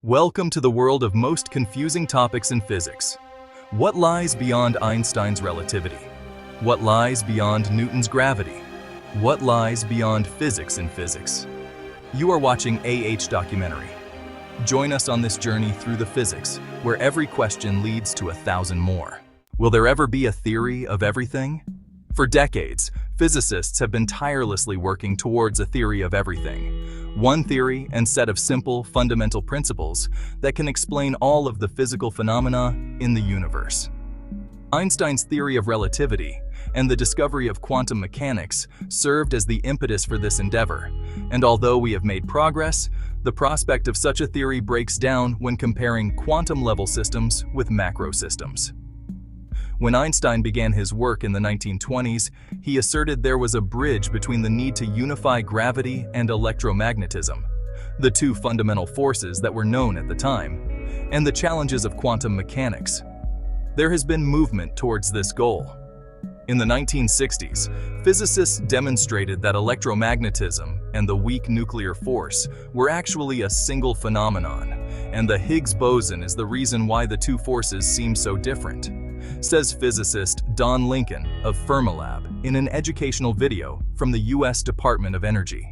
Welcome to the world of most confusing topics in physics. What lies beyond Einstein's relativity? What lies beyond Newton's gravity? What lies beyond physics in physics? You are watching Documentary. Join us on this journey through the physics, where every question leads to 1,000 more. Will there ever be a theory of everything? For decades, physicists have been tirelessly working towards a theory of everything. One theory and set of simple, fundamental principles that can explain all of the physical phenomena in the universe. Einstein's theory of relativity and the discovery of quantum mechanics served as the impetus for this endeavor, and although we have made progress, the prospect of such a theory breaks down when comparing quantum-level systems with macro systems. When Einstein began his work in the 1920s, he asserted there was a bridge between the need to unify gravity and electromagnetism, the two fundamental forces that were known at the time, and the challenges of quantum mechanics. There has been movement towards this goal. In the 1960s, physicists demonstrated that electromagnetism and the weak nuclear force were actually a single phenomenon, and the Higgs boson is the reason why the two forces seem so different, says physicist Don Lincoln of Fermilab in an educational video from the U.S. Department of Energy.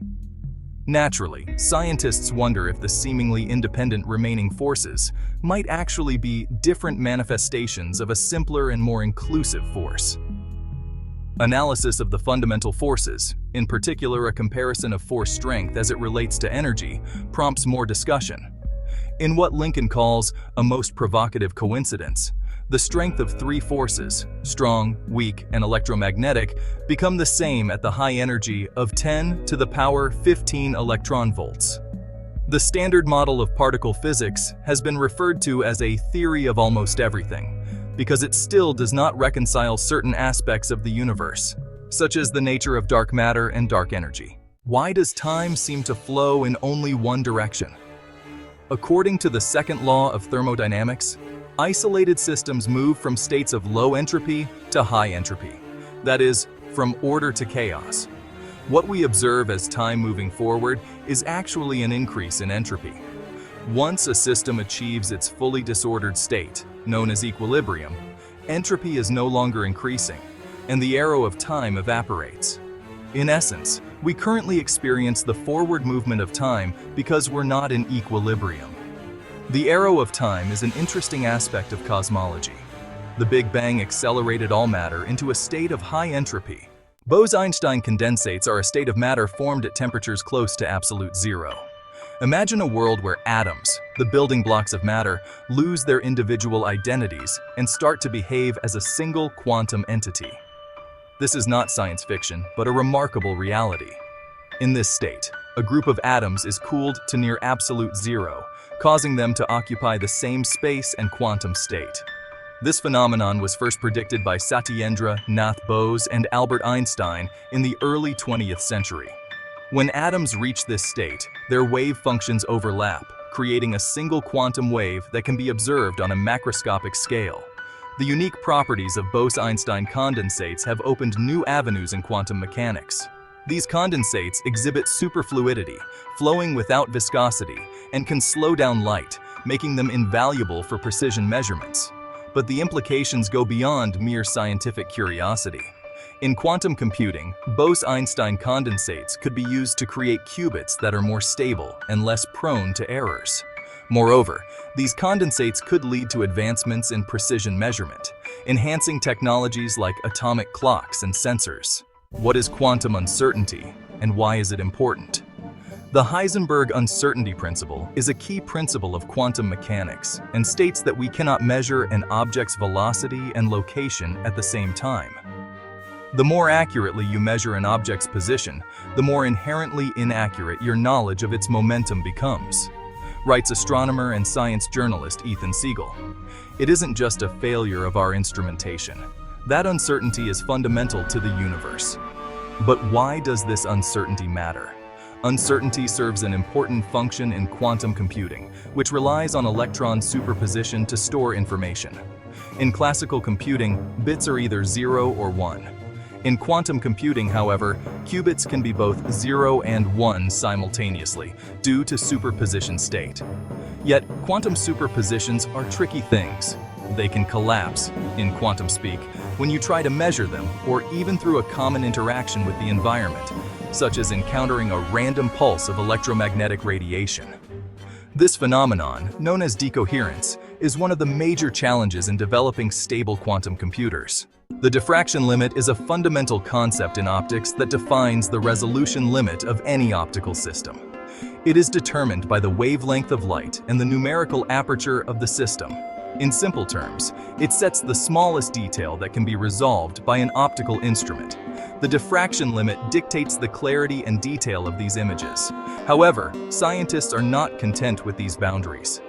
Naturally, scientists wonder if the seemingly independent remaining forces might actually be different manifestations of a simpler and more inclusive force. Analysis of the fundamental forces, in particular a comparison of force strength as it relates to energy, prompts more discussion. In what Lincoln calls a most provocative coincidence, the strength of three forces, strong, weak, and electromagnetic, become the same at the high energy of 10 to the power 15 electron volts. The standard model of particle physics has been referred to as a theory of almost everything, because it still does not reconcile certain aspects of the universe, such as the nature of dark matter and dark energy. Why does time seem to flow in only one direction? According to the second law of thermodynamics, isolated systems move from states of low entropy to high entropy, that is, from order to chaos. What we observe as time moving forward is actually an increase in entropy. Once a system achieves its fully disordered state, known as equilibrium, entropy is no longer increasing, and the arrow of time evaporates. In essence, we currently experience the forward movement of time because we're not in equilibrium. The arrow of time is an interesting aspect of cosmology. The Big Bang accelerated all matter into a state of high entropy. Bose-Einstein condensates are a state of matter formed at temperatures close to absolute zero. Imagine a world where atoms, the building blocks of matter, lose their individual identities and start to behave as a single quantum entity. This is not science fiction, but a remarkable reality. In this state, a group of atoms is cooled to near absolute zero, causing them to occupy the same space and quantum state. This phenomenon was first predicted by Satyendra Nath Bose and Albert Einstein in the early 20th century. When atoms reach this state, their wave functions overlap, creating a single quantum wave that can be observed on a macroscopic scale. The unique properties of Bose-Einstein condensates have opened new avenues in quantum mechanics. These condensates exhibit superfluidity, flowing without viscosity, and can slow down light, making them invaluable for precision measurements. But the implications go beyond mere scientific curiosity. In quantum computing, Bose-Einstein condensates could be used to create qubits that are more stable and less prone to errors. Moreover, these condensates could lead to advancements in precision measurement, enhancing technologies like atomic clocks and sensors. What is quantum uncertainty, and why is it important? The Heisenberg Uncertainty Principle is a key principle of quantum mechanics and states that we cannot measure an object's velocity and location at the same time. The more accurately you measure an object's position, the more inherently inaccurate your knowledge of its momentum becomes, writes astronomer and science journalist Ethan Siegel. It isn't just a failure of our instrumentation. That uncertainty is fundamental to the universe. But why does this uncertainty matter? Uncertainty serves an important function in quantum computing, which relies on electron superposition to store information. In classical computing, bits are either 0 or 1. In quantum computing, however, qubits can be both 0 and 1 simultaneously, due to superposition state. Yet, quantum superpositions are tricky things. They can collapse, in quantum speak, when you try to measure them, or even through a common interaction with the environment, such as encountering a random pulse of electromagnetic radiation. This phenomenon, known as decoherence, is one of the major challenges in developing stable quantum computers. The diffraction limit is a fundamental concept in optics that defines the resolution limit of any optical system. It is determined by the wavelength of light and the numerical aperture of the system. In simple terms, it sets the smallest detail that can be resolved by an optical instrument. The diffraction limit dictates the clarity and detail of these images. However, scientists are not content with these boundaries.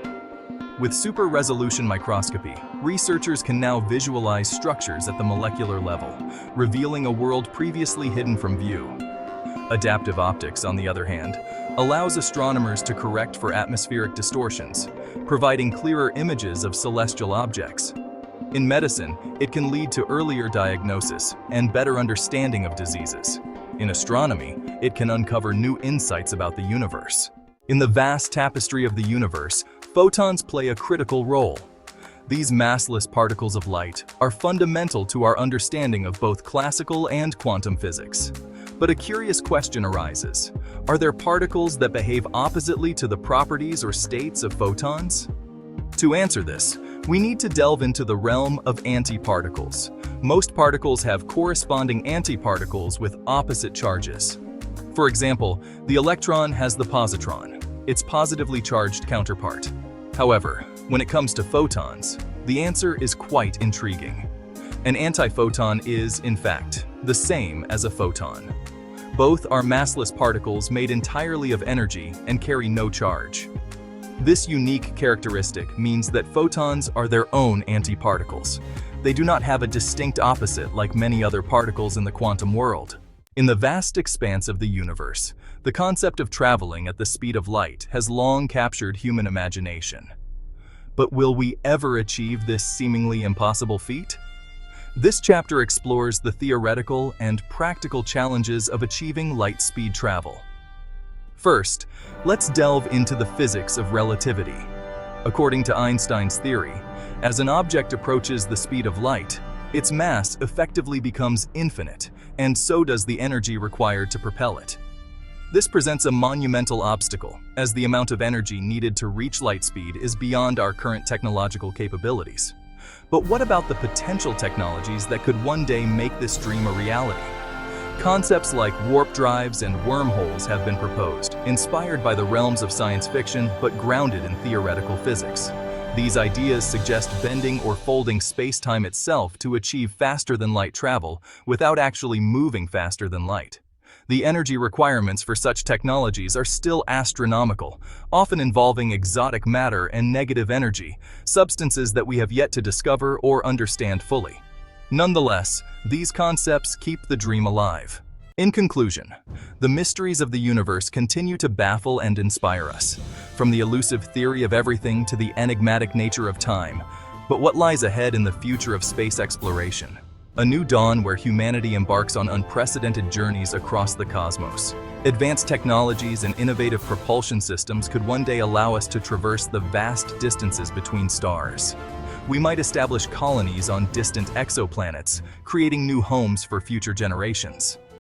With super-resolution microscopy, researchers can now visualize structures at the molecular level, revealing a world previously hidden from view. Adaptive optics, on the other hand, allows astronomers to correct for atmospheric distortions, providing clearer images of celestial objects. In medicine, it can lead to earlier diagnosis and better understanding of diseases. In astronomy, it can uncover new insights about the universe. In the vast tapestry of the universe, photons play a critical role. These massless particles of light are fundamental to our understanding of both classical and quantum physics. But a curious question arises. Are there particles that behave oppositely to the properties or states of photons? To answer this, we need to delve into the realm of antiparticles. Most particles have corresponding antiparticles with opposite charges. For example, the electron has the positron, its positively charged counterpart. However, when it comes to photons, the answer is quite intriguing. An antiphoton is, in fact, the same as a photon. Both are massless particles made entirely of energy and carry no charge. This unique characteristic means that photons are their own antiparticles. They do not have a distinct opposite like many other particles in the quantum world. In the vast expanse of the universe, the concept of traveling at the speed of light has long captured human imagination. But will we ever achieve this seemingly impossible feat? This chapter explores the theoretical and practical challenges of achieving light-speed travel. First, let's delve into the physics of relativity. According to Einstein's theory, as an object approaches the speed of light, its mass effectively becomes infinite, and so does the energy required to propel it. This presents a monumental obstacle, as the amount of energy needed to reach light speed is beyond our current technological capabilities. But what about the potential technologies that could one day make this dream a reality? Concepts like warp drives and wormholes have been proposed, inspired by the realms of science fiction but grounded in theoretical physics. These ideas suggest bending or folding space-time itself to achieve faster-than-light travel without actually moving faster than light. The energy requirements for such technologies are still astronomical, often involving exotic matter and negative energy, substances that we have yet to discover or understand fully. Nonetheless, these concepts keep the dream alive. In conclusion, the mysteries of the universe continue to baffle and inspire us, from the elusive theory of everything to the enigmatic nature of time. But what lies ahead in the future of space exploration? A new dawn where humanity embarks on unprecedented journeys across the cosmos. Advanced technologies and innovative propulsion systems could one day allow us to traverse the vast distances between stars. We might establish colonies on distant exoplanets, creating new homes for future generations.